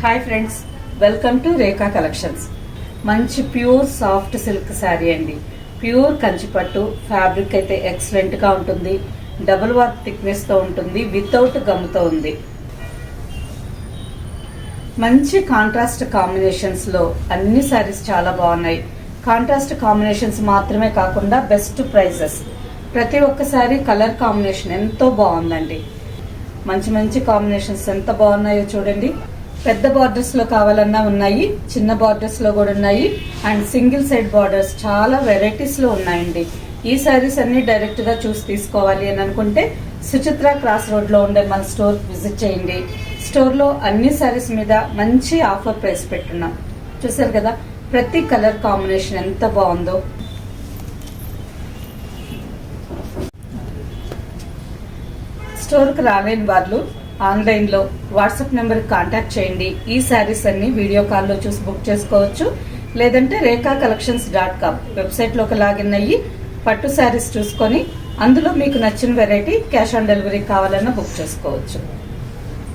Hi friends, welcome to Rekha collections. మంచి pure soft silk sari అండి. Pure కంచిపట్టు fabric అయితే ఎక్సలెంట్గా ఉంటుంది. డబుల్ వర్క్ థిక్నెస్తో ఉంటుంది, వితౌట్ గమ్తో ఉంది. మంచి కాంట్రాస్ట్ కాంబినేషన్స్లో అన్ని శారీస్ చాలా బాగున్నాయి. కాంట్రాస్ట్ కాంబినేషన్స్ మాత్రమే కాకుండా బెస్ట్ ప్రైజెస్. ప్రతి ఒక్కసారి కలర్ కాంబినేషన్ ఎంతో బాగుందండి. మంచి మంచి కాంబినేషన్స్ ఎంత బాగున్నాయో చూడండి. పెద్ద బార్డర్స్ లో కావాలన్నా ఉన్నాయి, చిన్న బార్డర్స్ లో కూడా ఉన్నాయి, అండ్ సింగిల్ సైడ్ బార్డర్స్ చాలా వెరైటీస్ లో ఉన్నాయండి. ఈ శారీస్ అన్ని డైరెక్ట్ గా చూసి తీసుకోవాలి అని అనుకుంటే సుచిత్ర క్రాస్ రోడ్ లో ఉండే మన స్టోర్ విజిట్ చేయండి. స్టోర్ లో అన్ని శారీస్ మీద మంచి ఆఫర్ ప్రైస్ పెట్టున్నాం. చూసారు కదా ప్రతి కలర్ కాంబినేషన్ ఎంత బాగుందో. స్టోర్కి రాలేని వాళ్ళు ఆన్లైన్లో వాట్సాప్ నెంబర్కి కాంటాక్ట్ చేయండి. ఈ శారీస్ అన్ని వీడియో కాల్లో చూసి బుక్ చేసుకోవచ్చు. లేదంటే rekhacollections.com వెబ్సైట్లోకి లాగిన్ అయ్యి పట్టు శారీస్ చూసుకొని అందులో మీకు నచ్చిన వెరైటీ క్యాష్ ఆన్ డెలివరీ కావాలన్నా బుక్ చేసుకోవచ్చు.